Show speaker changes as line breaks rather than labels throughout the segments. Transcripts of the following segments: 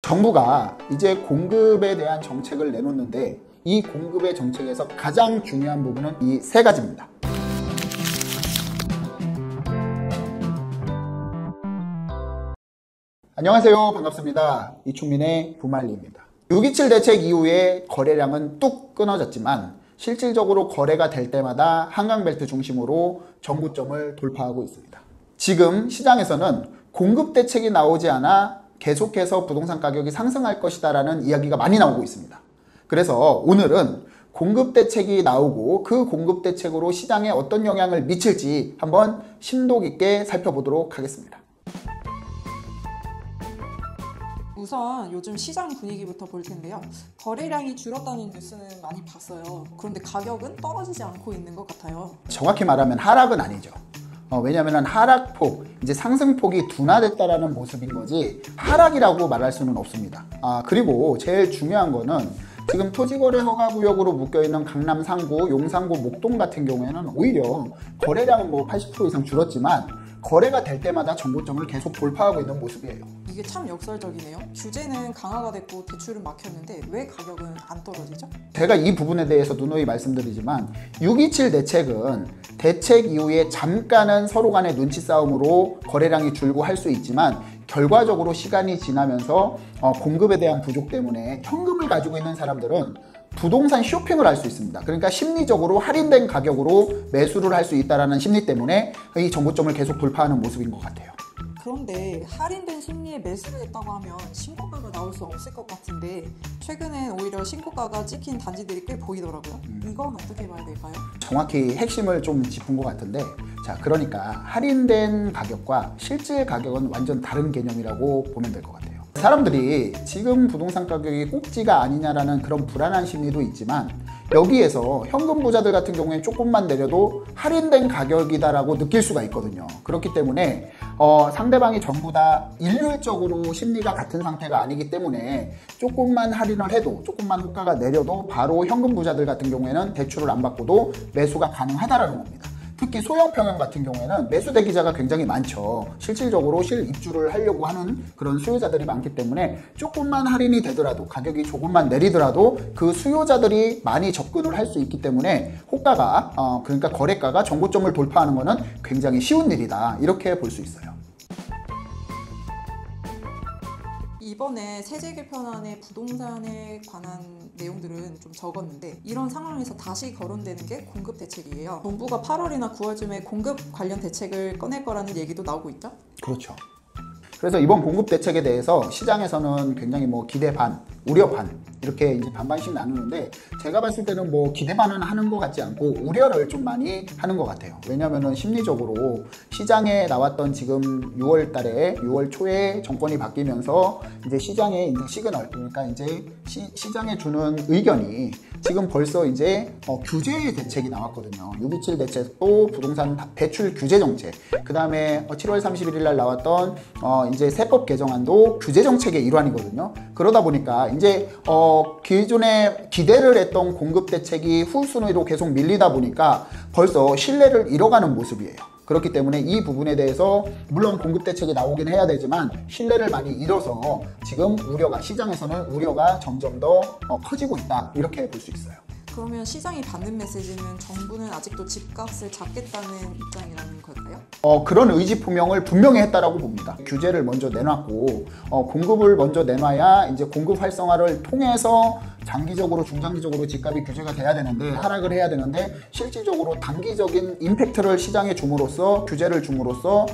정부가 이제 공급에 대한 정책을 내놓는데 이 공급의 정책에서 가장 중요한 부분은 이 세 가지입니다. 안녕하세요. 반갑습니다. 이충민의 부말리입니다. 6.27 대책 이후에 거래량은 뚝 끊어졌지만 실질적으로 거래가 될 때마다 한강벨트 중심으로 정고점을 돌파하고 있습니다. 지금 시장에서는 공급 대책이 나오지 않아 계속해서 부동산 가격이 상승할 것이다 라는 이야기가 많이 나오고 있습니다. 그래서 오늘은 공급 대책이 나오고 그 공급 대책으로 시장에 어떤 영향을 미칠지 한번 심도 깊게 살펴보도록 하겠습니다.
우선 요즘 시장 분위기부터 볼 텐데요. 거래량이 줄었다는 뉴스는 많이 봤어요. 그런데 가격은 떨어지지 않고 있는 것 같아요.
정확히 말하면 하락은 아니죠. 왜냐하면 하락폭, 이제 상승폭이 둔화됐다라는 모습인 거지 하락이라고 말할 수는 없습니다. 그리고 제일 중요한 거는 지금 토지거래 허가구역으로 묶여있는 강남 상구, 용산구, 목동 같은 경우에는 오히려 거래량은 80% 이상 줄었지만 거래가 될 때마다 정고점을 계속 돌파하고 있는 모습이에요.
이게 참 역설적이네요. 규제는 강화가 됐고 대출은 막혔는데 왜 가격은 안 떨어지죠?
제가 이 부분에 대해서 누누이 말씀드리지만 6.27 대책은 대책 이후에 잠깐은 서로 간의 눈치 싸움으로 거래량이 줄고 할 수 있지만 결과적으로 시간이 지나면서 공급에 대한 부족 때문에 현금을 가지고 있는 사람들은 부동산 쇼핑을 할 수 있습니다. 그러니까 심리적으로 할인된 가격으로 매수를 할 수 있다는 심리 때문에 이 정고점을 계속 돌파하는 모습인 것 같아요.
그런데 할인된 심리에 매수를 했다고 하면 신고가가 나올 수 없을 것 같은데 최근엔 오히려 신고가가 찍힌 단지들이 꽤 보이더라고요. 이건 어떻게 봐야 될까요?
정확히 핵심을 좀 짚은 것 같은데, 자, 그러니까 할인된 가격과 실질 가격은 완전 다른 개념이라고 보면 될 것 같아요. 사람들이 지금 부동산 가격이 꼭지가 아니냐라는 그런 불안한 심리도 있지만 여기에서 현금 부자들 같은 경우에 조금만 내려도 할인된 가격이다라고 느낄 수가 있거든요. 그렇기 때문에 상대방이 전부 다 일률적으로 심리가 같은 상태가 아니기 때문에 조금만 할인을 해도, 조금만 호가가 내려도 바로 현금 부자들 같은 경우에는 대출을 안 받고도 매수가 가능하다라는 겁니다. 특히 소형 평형 같은 경우에는 매수 대기자가 굉장히 많죠. 실질적으로 실입주를 하려고 하는 그런 수요자들이 많기 때문에 조금만 할인이 되더라도, 가격이 조금만 내리더라도 그 수요자들이 많이 접근을 할 수 있기 때문에 호가가 그러니까 거래가가 정고점을 돌파하는 것은 굉장히 쉬운 일이다, 이렇게 볼 수 있어요.
이번에 세제 개편안의 부동산에 관한 내용들은 좀 적었는데 이런 상황에서 다시 거론되는 게 공급 대책이에요. 정부가 8월이나 9월쯤에 공급 관련 대책을 꺼낼 거라는 얘기도 나오고 있죠?
그렇죠. 그래서 이번 공급 대책에 대해서 시장에서는 굉장히 기대 반, 우려 반, 이렇게 이제 반반씩 나누는데 제가 봤을 때는 기대 반은 하는 것 같지 않고 우려를 좀 많이 하는 것 같아요. 왜냐면은 심리적으로 시장에 나왔던 지금 6월 달에 6월 초에 정권이 바뀌면서 이제 시장의 이제 시그널, 그러니까 이제 시장에 주는 의견이 지금 벌써 이제 규제 대책이 나왔거든요. 6.27 대책도 부동산 대출 규제 정책, 그 다음에 7월 31일 날 나왔던 이제 세법 개정안도 규제 정책의 일환이거든요. 그러다 보니까 이제 기존에 기대를 했던 공급 대책이 후순위로 계속 밀리다 보니까 벌써 신뢰를 잃어가는 모습이에요. 그렇기 때문에 이 부분에 대해서 물론 공급 대책이 나오긴 해야 되지만 신뢰를 많이 잃어서 지금 시장에서는 우려가 점점 더 커지고 있다, 이렇게 볼 수 있어요.
그러면 시장이 받는 메시지는 정부는 아직도 집값을 잡겠다는 입장이라는 걸까요?
그런 의지 표명을 분명히 했다라고 봅니다. 규제를 먼저 내놨고 공급을 먼저 내놔야 이제 공급 활성화를 통해서 장기적으로, 중장기적으로 집값이 규제가 돼야 되는데, 하락을 해야 되는데 실질적으로 단기적인 임팩트를 시장에 줌으로써, 규제를 줌으로써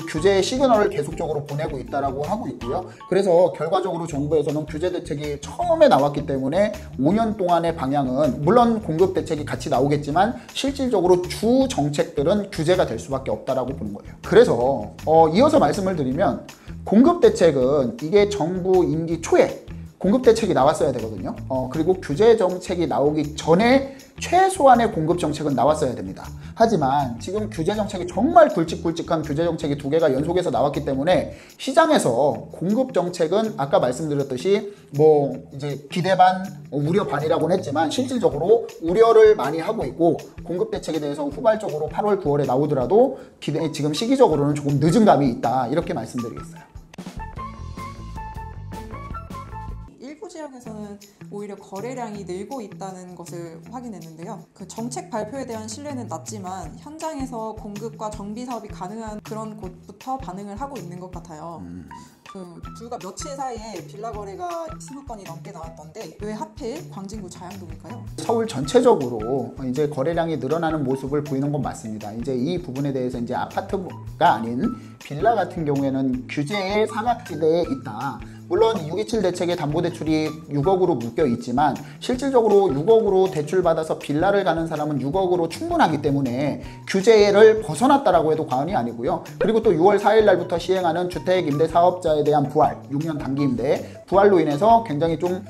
규제의 시그널을 계속적으로 보내고 있다라고 하고 있고요. 그래서 결과적으로 정부에서는 규제 대책이 처음에 나왔기 때문에 5년 동안의 방향은 물론 공급 대책이 같이 나오겠지만 실질적으로 주 정책들은 규제가 될 수밖에 없다라고 보는 거예요. 그래서 이어서 말씀을 드리면 공급 대책은 이게 정부 임기 초에 공급 대책이 나왔어야 되거든요. 그리고 규제 정책이 나오기 전에 최소한의 공급 정책은 나왔어야 됩니다. 하지만 지금 규제 정책이 정말 굵직굵직한 규제 정책이 2개가 연속해서 나왔기 때문에 시장에서 공급 정책은 아까 말씀드렸듯이 이제 기대 반, 우려 반이라고는 했지만 실질적으로 우려를 많이 하고 있고, 공급 대책에 대해서 후발적으로 8월, 9월에 나오더라도 지금 시기적으로는 조금 늦은 감이 있다, 이렇게 말씀드리겠어요.
일부 지역에서는 오히려 거래량이 늘고 있다는 것을 확인했는데요. 그 정책 발표에 대한 신뢰는 낮지만 현장에서 공급과 정비 사업이 가능한 그런 곳부터 반응을 하고 있는 것 같아요. 불과 며칠 사이에 빌라 거래가 20건이 넘게 나왔던데 왜 하필 광진구 자양동일까요?
서울 전체적으로 이제 거래량이 늘어나는 모습을 보이는 건 맞습니다. 이제 이 부분에 대해서 이제 아파트가 아닌 빌라 같은 경우에는 규제의 사각지대에 있다. 물론 627 대책의 담보대출이 6억으로 묶여 있지만 실질적으로 6억으로 대출받아서 빌라를 가는 사람은 6억으로 충분하기 때문에 규제를 벗어났다라고 해도 과언이 아니고요. 그리고 또 6월 4일 날부터 시행하는 주택임대사업자에 대한 부활, 6년 단기임대 부활로 인해서 굉장히 좀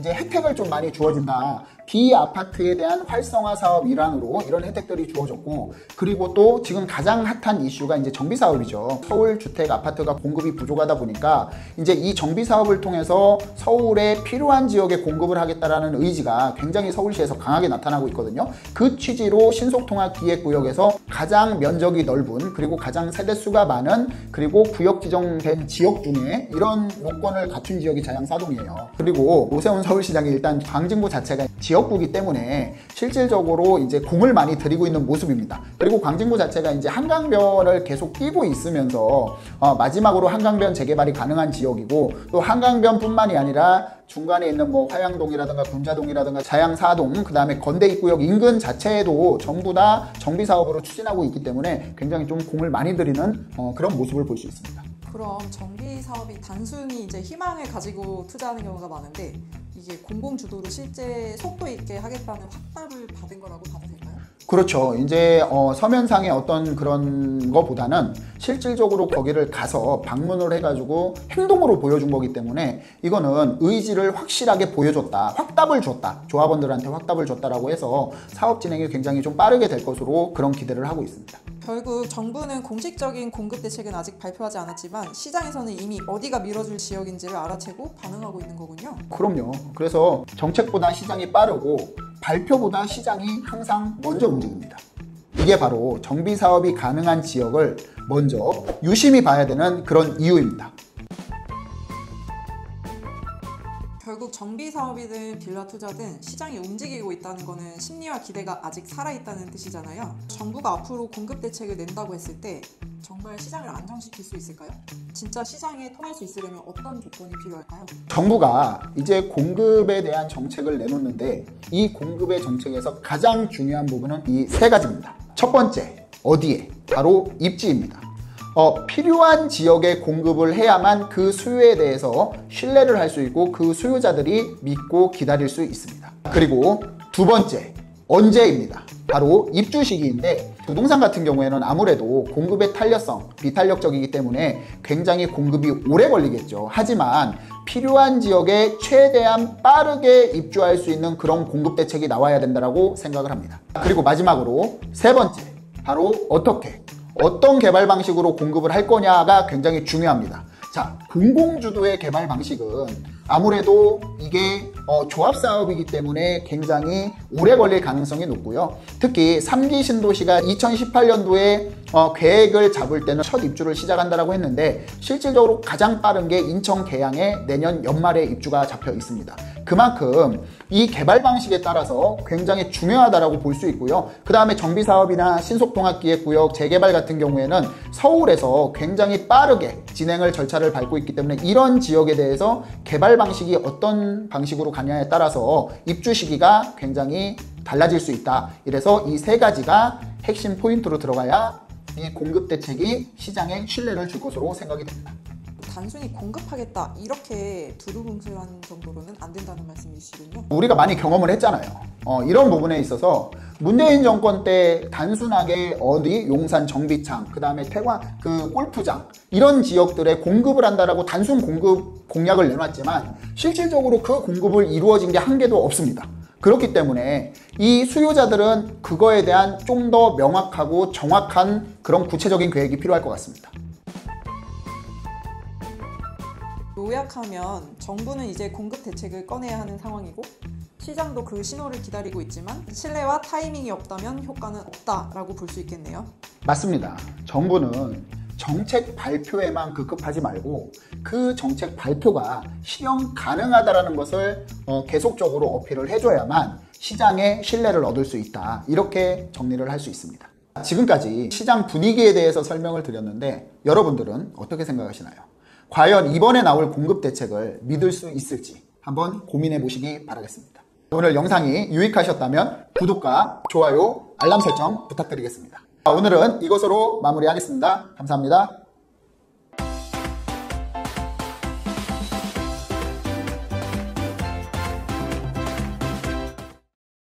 이제 혜택을 좀 많이 주어진다. 비아파트에 대한 활성화 사업 일환으로 이런 혜택들이 주어졌고, 그리고 또 지금 가장 핫한 이슈가 이제 정비 사업이죠. 서울 주택 아파트가 공급이 부족하다 보니까 이제 이 정비 사업을 통해서 서울에 필요한 지역에 공급을 하겠다라는 의지가 굉장히 서울시에서 강하게 나타나고 있거든요. 그 취지로 신속통합기획구역에서 가장 면적이 넓은, 그리고 가장 세대수가 많은, 그리고 구역 지정된 지역 중에 이런 요건을 갖춘 지역이 자양사동이에요. 그리고 오세훈 서울시장이 일단 광진구 자체가 지역구이기 때문에 실질적으로 이제 공을 많이 들이고 있는 모습입니다. 그리고 광진구 자체가 이제 한강변을 계속 끼고 있으면서 마지막으로 한강변 재개발이 가능한 지역이고, 또 한강변뿐만이 아니라 중간에 있는 뭐 화양동이라든가 군자동이라든가 자양사동, 그 다음에 건대입구역 인근 자체에도 전부 다 정비 사업으로 추진하고 있기 때문에 굉장히 좀 공을 많이 들이는 그런 모습을 볼 수 있습니다.
그럼 정비 사업이 단순히 이제 희망을 가지고 투자하는 경우가 많은데 이게 공공주도로 실제 속도 있게 하겠다는 확답을 받은 거라고 봐도 될까요?
그렇죠. 이제 서면상의 어떤 그런 거보다는 실질적으로 거기를 가서 방문을 해가지고 행동으로 보여준 거기 때문에 이거는 의지를 확실하게 보여줬다, 확답을 줬다, 조합원들한테 확답을 줬다라고 해서 사업 진행이 굉장히 좀 빠르게 될 것으로 그런 기대를 하고 있습니다.
결국 정부는 공식적인 공급 대책은 아직 발표하지 않았지만 시장에서는 이미 어디가 밀어줄 지역인지를 알아채고 반응하고 있는 거군요.
그럼요. 그래서 정책보다 시장이 빠르고 발표보다 시장이 항상 먼저 움직입니다. 이게 바로 정비 사업이 가능한 지역을 먼저 유심히 봐야 되는 그런 이유입니다.
결국 정비 사업이든 빌라 투자든 시장이 움직이고 있다는 거는 심리와 기대가 아직 살아있다는 뜻이잖아요. 정부가 앞으로 공급 대책을 낸다고 했을 때 정말 시장을 안정시킬 수 있을까요? 진짜 시장에 통할 수 있으려면 어떤 조건이 필요할까요?
정부가 이제 공급에 대한 정책을 내놓는데 이 공급의 정책에서 가장 중요한 부분은 이 세 가지입니다. 첫 번째, 어디에? 바로 입지입니다. 필요한 지역에 공급을 해야만 그 수요에 대해서 신뢰를 할 수 있고 그 수요자들이 믿고 기다릴 수 있습니다. 그리고 두 번째, 언제입니다. 바로 입주 시기인데 부동산 같은 경우에는 아무래도 공급의 탄력성, 비탄력적이기 때문에 굉장히 공급이 오래 걸리겠죠. 하지만 필요한 지역에 최대한 빠르게 입주할 수 있는 그런 공급 대책이 나와야 된다고 생각을 합니다. 그리고 마지막으로 세 번째, 바로 어떤 개발 방식으로 공급을 할 거냐가 굉장히 중요합니다. 자, 공공주도의 개발 방식은 아무래도 이게 조합 사업이기 때문에 굉장히 오래 걸릴 가능성이 높고요. 특히 3기 신도시가 2018년도에 계획을 잡을 때는 첫 입주를 시작한다고 했는데 실질적으로 가장 빠른 게 인천 계양에 내년 연말에 입주가 잡혀 있습니다. 그만큼 이 개발 방식에 따라서 굉장히 중요하다고 볼 수 있고요. 그 다음에 정비사업이나 신속통합기획구역 재개발 같은 경우에는 서울에서 굉장히 빠르게 진행을 절차를 밟고 있기 때문에 이런 지역에 대해서 개발 방식이 어떤 방식으로 가냐에 따라서 입주 시기가 굉장히 달라질 수 있다. 이래서 이 세 가지가 핵심 포인트로 들어가야 이 공급 대책이 시장에 신뢰를 줄 것으로 생각이 됩니다.
단순히 공급하겠다 이렇게 두루뭉술한 정도로는 안 된다는 말씀이시군요.
우리가 많이 경험을 했잖아요. 이런 부분에 있어서 문재인 정권 때 단순하게 어디 용산 정비창, 그 다음에 태관 그 골프장 이런 지역들에 공급을 한다라고 단순 공급 공약을 내놨지만 실질적으로 그 공급을 이루어진 게 한 개도 없습니다. 그렇기 때문에 이 수요자들은 그거에 대한 좀 더 명확하고 정확한 그런 구체적인 계획이 필요할 것 같습니다.
요약하면 정부는 이제 공급 대책을 꺼내야 하는 상황이고 시장도 그 신호를 기다리고 있지만 신뢰와 타이밍이 없다면 효과는 없다라고 볼 수 있겠네요.
맞습니다. 정부는 정책 발표에만 급급하지 말고 그 정책 발표가 실현 가능하다는 것을 계속적으로 어필을 해줘야만 시장의 신뢰를 얻을 수 있다. 이렇게 정리를 할 수 있습니다. 지금까지 시장 분위기에 대해서 설명을 드렸는데 여러분들은 어떻게 생각하시나요? 과연 이번에 나올 공급 대책을 믿을 수 있을지 한번 고민해 보시기 바라겠습니다. 오늘 영상이 유익하셨다면 구독과 좋아요, 알람 설정 부탁드리겠습니다. 오늘은 이것으로 마무리하겠습니다. 감사합니다.